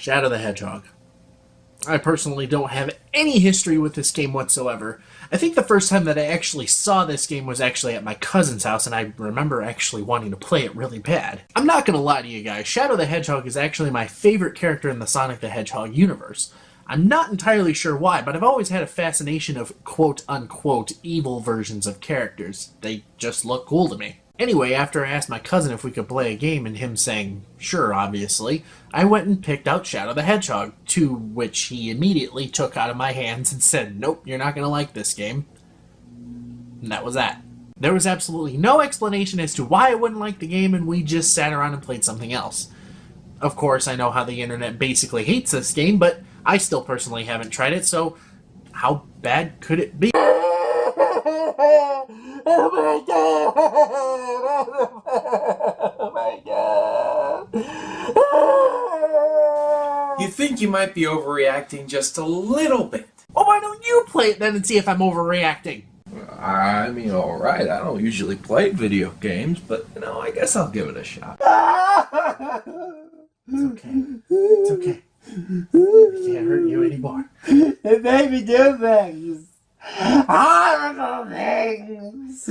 Shadow the Hedgehog. I personally don't have any history with this game whatsoever. I think the first time that I actually saw this game was actually at my cousin's house, and I remember actually wanting to play it really bad. I'm not gonna lie to you guys, Shadow the Hedgehog is actually my favorite character in the Sonic the Hedgehog universe. I'm not entirely sure why, but I've always had a fascination of quote-unquote evil versions of characters. They just look cool to me. Anyway, after I asked my cousin if we could play a game and him saying, sure, obviously, I went and picked out Shadow the Hedgehog, to which he immediately took out of my hands and said, nope, you're not going to like this game. And that was that. There was absolutely no explanation as to why I wouldn't like the game, and we just sat around and played something else. Of course, I know how the internet basically hates this game, but I still personally haven't tried it, so how bad could it be? Oh my god! Oh my god! You think you might be overreacting just a little bit. Well, why don't you play it then and see if I'm overreacting? I mean, alright, I don't usually play video games, but, I guess I'll give it a shot. It's okay. It's okay. I can't hurt you anymore. It made me do things. Horrible things.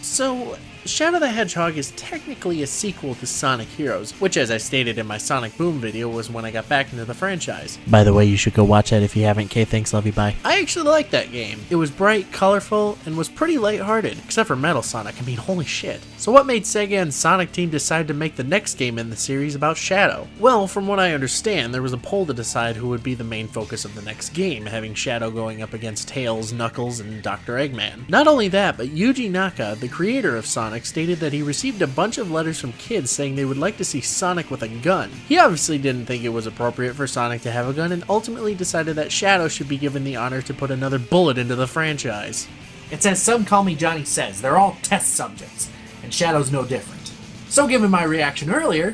So, Shadow the Hedgehog is technically a sequel to Sonic Heroes, which, as I stated in my Sonic Boom video, was when I got back into the franchise. By the way, you should go watch that if you haven't. Okay, thanks, love you, bye. I actually liked that game. It was bright, colorful, and was pretty lighthearted, except for Metal Sonic. I mean, holy shit. So what made Sega and Sonic Team decide to make the next game in the series about Shadow? Well, from what I understand, there was a poll to decide who would be the main focus of the next game, having Shadow going up against Tails, Knuckles, and Dr. Eggman. Not only that, but Yuji Naka, the creator of Sonic, stated that he received a bunch of letters from kids saying they would like to see Sonic with a gun. He obviously didn't think it was appropriate for Sonic to have a gun and ultimately decided that Shadow should be given the honor to put another bullet into the franchise. It's as Some Call Me Johnny says, they're all test subjects, and Shadow's no different. So given my reaction earlier,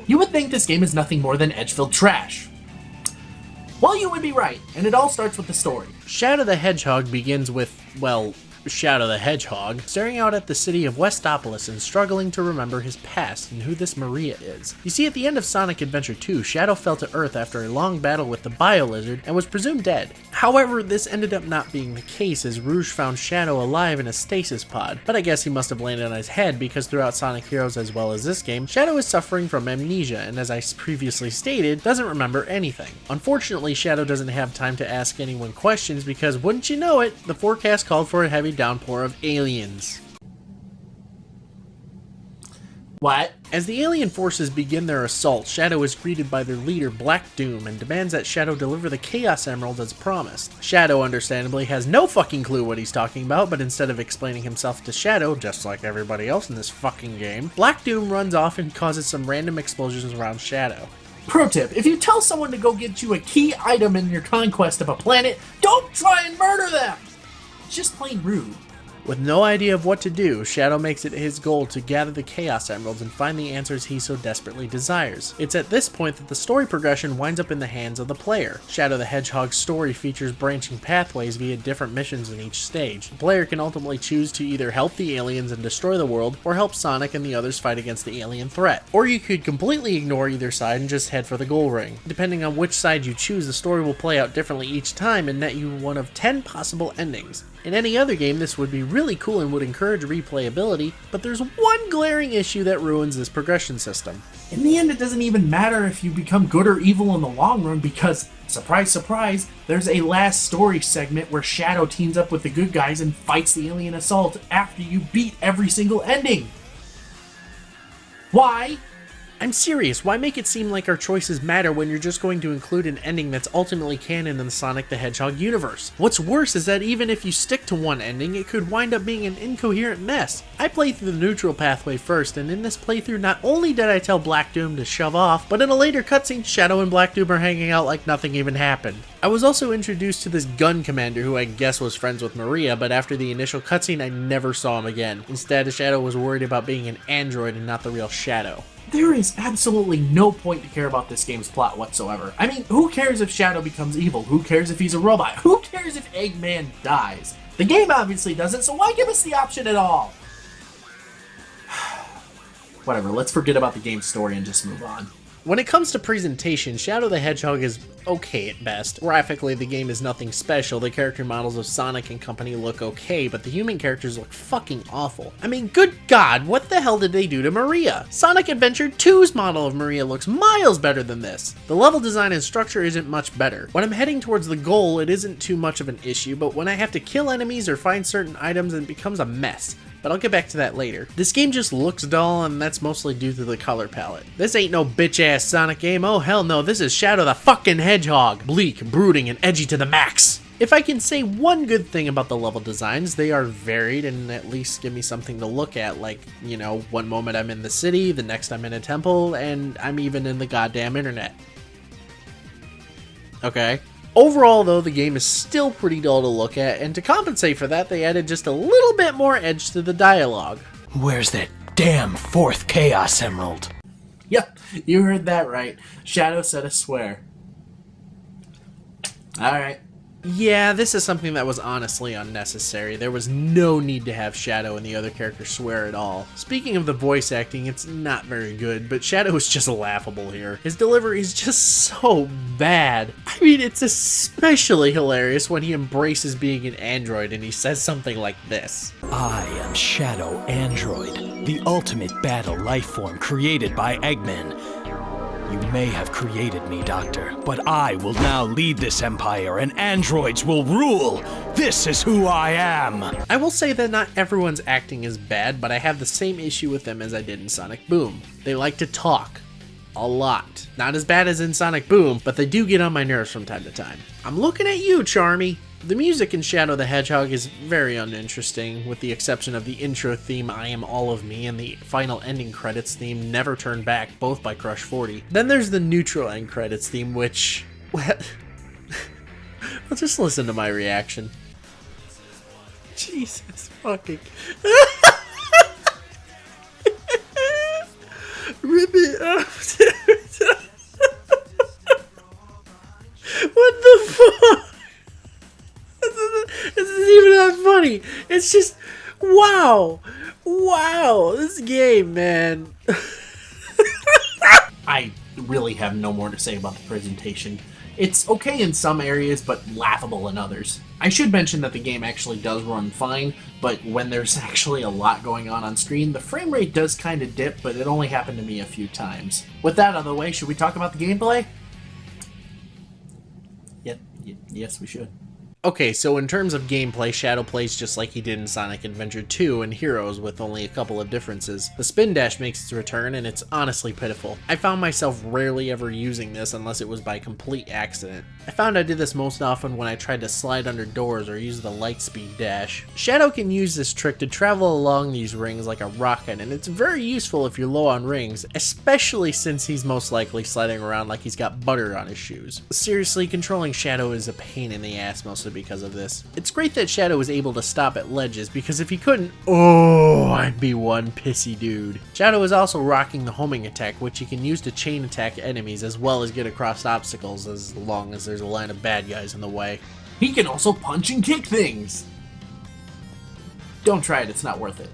you would think this game is nothing more than edge-filled trash. Well, you would be right, and it all starts with the story. Shadow the Hedgehog begins with, well, Shadow the Hedgehog staring out at the city of Westopolis and struggling to remember his past and who this Maria is. You see, at the end of Sonic Adventure 2, Shadow fell to Earth after a long battle with the Bio-Lizard and was presumed dead. However, this ended up not being the case as Rouge found Shadow alive in a stasis pod, but I guess he must have landed on his head because throughout Sonic Heroes as well as this game, Shadow is suffering from amnesia and, as I previously stated, doesn't remember anything. Unfortunately, Shadow doesn't have time to ask anyone questions because, wouldn't you know it, the forecast called for a heavy downpour of aliens. What? As the alien forces begin their assault, Shadow is greeted by their leader, Black Doom, and demands that Shadow deliver the Chaos Emeralds as promised. Shadow, understandably, has no fucking clue what he's talking about, but instead of explaining himself to Shadow, just like everybody else in this fucking game, Black Doom runs off and causes some random explosions around Shadow. Pro tip, if you tell someone to go get you a key item in your conquest of a planet, don't try and murder them! It's just plain rude. With no idea of what to do, Shadow makes it his goal to gather the Chaos Emeralds and find the answers he so desperately desires. It's at this point that the story progression winds up in the hands of the player. Shadow the Hedgehog's story features branching pathways via different missions in each stage. The player can ultimately choose to either help the aliens and destroy the world, or help Sonic and the others fight against the alien threat. Or you could completely ignore either side and just head for the goal ring. Depending on which side you choose, the story will play out differently each time and net you one of 10 possible endings. In any other game, this would be really cool and would encourage replayability, but there's one glaring issue that ruins this progression system. In the end, it doesn't even matter if you become good or evil in the long run because, surprise surprise, there's a last story segment where Shadow teams up with the good guys and fights the alien assault after you beat every single ending. Why? I'm serious, why make it seem like our choices matter when you're just going to include an ending that's ultimately canon in the Sonic the Hedgehog universe? What's worse is that even if you stick to one ending, it could wind up being an incoherent mess. I played through the neutral pathway first, and in this playthrough not only did I tell Black Doom to shove off, but in a later cutscene, Shadow and Black Doom are hanging out like nothing even happened. I was also introduced to this gun commander who I guess was friends with Maria, but after the initial cutscene I never saw him again. Instead, Shadow was worried about being an android and not the real Shadow. There is absolutely no point to care about this game's plot whatsoever. I mean, who cares if Shadow becomes evil? Who cares if he's a robot? Who cares if Eggman dies? The game obviously doesn't, so why give us the option at all? Whatever, let's forget about the game's story and just move on. When it comes to presentation, Shadow the Hedgehog is okay at best. Graphically, the game is nothing special. The character models of Sonic and company look okay, but the human characters look fucking awful. I mean, good God, what the hell did they do to Maria? Sonic Adventure 2's model of Maria looks miles better than this. The level design and structure isn't much better. When I'm heading towards the goal, it isn't too much of an issue, but when I have to kill enemies or find certain items, it becomes a mess. But I'll get back to that later. This game just looks dull, and that's mostly due to the color palette. This ain't no bitch-ass Sonic game, oh hell no, this is Shadow the fucking Hedgehog. Bleak, brooding, and edgy to the max. If I can say one good thing about the level designs, they are varied and at least give me something to look at, like, you know, one moment I'm in the city, the next I'm in a temple, and I'm even in the goddamn internet. Okay. Overall, though, the game is still pretty dull to look at, and to compensate for that, they added just a little bit more edge to the dialogue. Where's that damn fourth Chaos Emerald? Yep, you heard that right. Shadow said a swear. Alright. Yeah, this is something that was honestly unnecessary. There was no need to have Shadow and the other characters swear at all. Speaking of the voice acting, it's not very good, but Shadow is just laughable here. His delivery is just so bad. I mean, it's especially hilarious when he embraces being an android and he says something like this. I am Shadow Android, the ultimate battle life form created by Eggman. You may have created me, Doctor, but I will now lead this empire and androids will rule! This is who I am! I will say that not everyone's acting is bad, but I have the same issue with them as I did in Sonic Boom. They like to talk. A lot. Not as bad as in Sonic Boom, but they do get on my nerves from time to time. I'm looking at you, Charmy! The music in Shadow the Hedgehog is very uninteresting, with the exception of the intro theme I Am All of Me and the final ending credits theme Never Turn Back, both by Crush 40. Then there's the neutral end credits theme, which... well, just listen to my reaction. Jesus fucking... Rip it up. What the fuck? This isn't even that funny. It's just, wow. Wow, this game, man. I really have no more to say about the presentation. It's okay in some areas, but laughable in others. I should mention that the game actually does run fine, but when there's actually a lot going on screen, the frame rate does kind of dip, but it only happened to me a few times. With that out of the way, should we talk about the gameplay? Yes, we should. Okay, so in terms of gameplay, Shadow plays just like he did in Sonic Adventure 2 and Heroes, with only a couple of differences. The spin dash makes its return, and it's honestly pitiful. I found myself rarely ever using this unless it was by complete accident. I found I did this most often when I tried to slide under doors or use the lightspeed dash. Shadow can use this trick to travel along these rings like a rocket, and it's very useful if you're low on rings, especially since he's most likely sliding around like he's got butter on his shoes. Seriously, controlling Shadow is a pain in the ass mostly because of this. It's great that Shadow is able to stop at ledges, because if he couldn't, oh, I'd be one pissy dude. Shadow is also rocking the homing attack, which he can use to chain attack enemies as well as get across obstacles as long as there's a line of bad guys in the way. He can also punch and kick things! Don't try it, it's not worth it.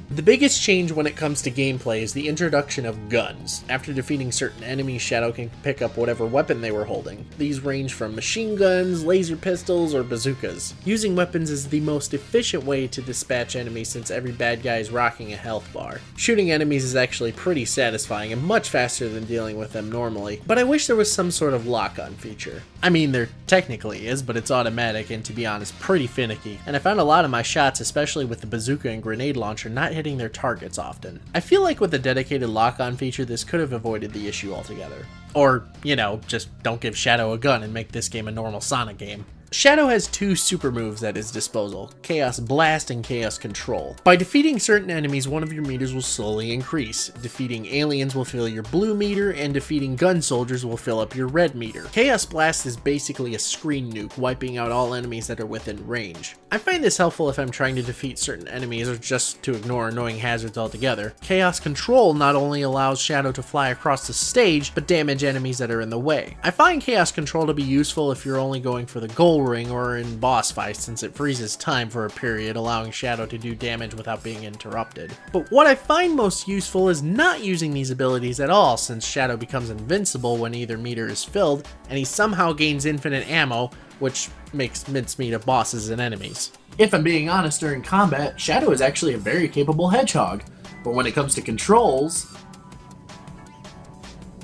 The biggest change when it comes to gameplay is the introduction of guns. After defeating certain enemies, Shadow can pick up whatever weapon they were holding. These range from machine guns, laser pistols, or bazookas. Using weapons is the most efficient way to dispatch enemies since every bad guy is rocking a health bar. Shooting enemies is actually pretty satisfying and much faster than dealing with them normally, but I wish there was some sort of lock-on feature. I mean, there technically is, but it's automatic and, to be honest, pretty finicky, and I found a lot of my shots, especially with the bazooka and grenade launcher, not hitting their targets often. I feel like with a dedicated lock-on feature, this could have avoided the issue altogether. Or, you know, just don't give Shadow a gun and make this game a normal Sonic game. Shadow has two super moves at his disposal, Chaos Blast and Chaos Control. By defeating certain enemies, one of your meters will slowly increase. Defeating aliens will fill your blue meter, and defeating gun soldiers will fill up your red meter. Chaos Blast is basically a screen nuke, wiping out all enemies that are within range. I find this helpful if I'm trying to defeat certain enemies or just to ignore annoying hazards altogether. Chaos Control not only allows Shadow to fly across the stage, but damage enemies that are in the way. I find Chaos Control to be useful if you're only going for the goal Goal Ring or in boss fights, since it freezes time for a period, allowing Shadow to do damage without being interrupted. But what I find most useful is not using these abilities at all, since Shadow becomes invincible when either meter is filled, and he somehow gains infinite ammo, which makes mincemeat of bosses and enemies. If I'm being honest, during combat, Shadow is actually a very capable Hedgehog, but when it comes to controls,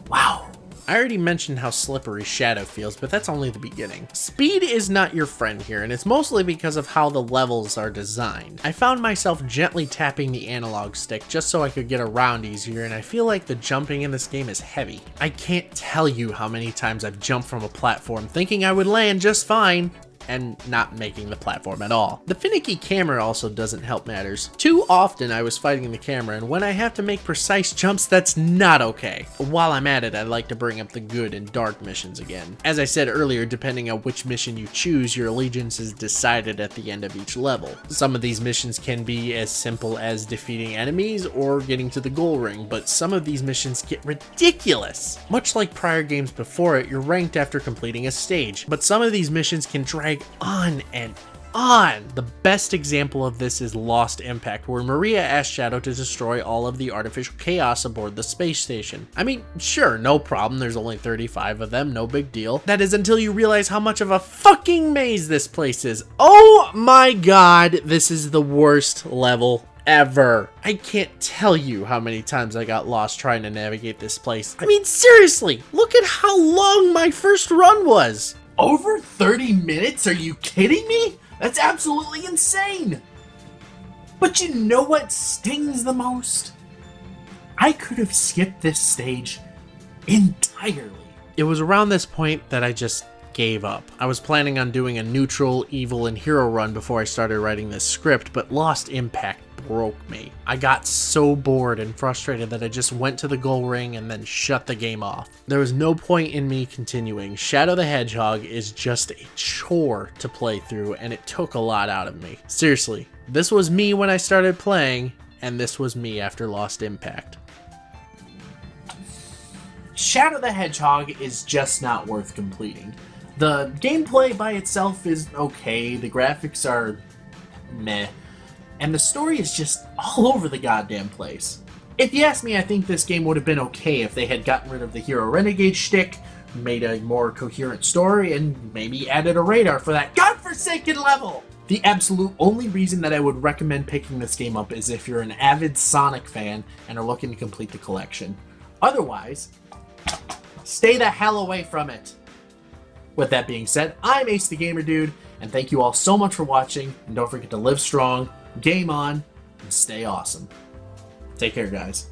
wow. I already mentioned how slippery Shadow feels, but that's only the beginning. Speed is not your friend here, and it's mostly because of how the levels are designed. I found myself gently tapping the analog stick just so I could get around easier, and I feel like the jumping in this game is heavy. I can't tell you how many times I've jumped from a platform thinking I would land just fine, and not making the platform at all. The finicky camera also doesn't help matters. Too often I was fighting the camera, and when I have to make precise jumps, that's not okay. While I'm at it, I like to bring up the good and dark missions again. As I said earlier, depending on which mission you choose, your allegiance is decided at the end of each level. Some of these missions can be as simple as defeating enemies or getting to the goal ring, but some of these missions get ridiculous. Much like prior games before it, you're ranked after completing a stage, but some of these missions can drag on and on. The best example of this is Lost Impact, where Maria asked Shadow to destroy all of the artificial chaos aboard the space station. I mean, sure, no problem, there's only 35 of them, no big deal. That is until you realize how much of a fucking maze this place is. Oh my god, this is the worst level ever. I can't tell you how many times I got lost trying to navigate this place. I mean, seriously, look at how long my first run was. Over 30 minutes? Are you kidding me? That's absolutely insane! But you know what stings the most? I could have skipped this stage entirely. It was around this point that I just gave up. I was planning on doing a neutral, evil, and hero run before I started writing this script, but Lost Impact broke me. I got so bored and frustrated that I just went to the goal ring and then shut the game off. There was no point in me continuing. Shadow the Hedgehog is just a chore to play through, and it took a lot out of me. Seriously, this was me when I started playing, and this was me after Lost Impact. Shadow the Hedgehog is just not worth completing. The gameplay by itself is okay, the graphics are meh, and the story is just all over the goddamn place. If you ask me, I think this game would have been okay if they had gotten rid of the hero renegade shtick, made a more coherent story, and maybe added a radar for that godforsaken level! The absolute only reason that I would recommend picking this game up is if you're an avid Sonic fan and are looking to complete the collection. Otherwise, stay the hell away from it! With that being said, I'm Ace the Gamer Dude, and thank you all so much for watching, and don't forget to live strong, game on, and stay awesome. Take care, guys.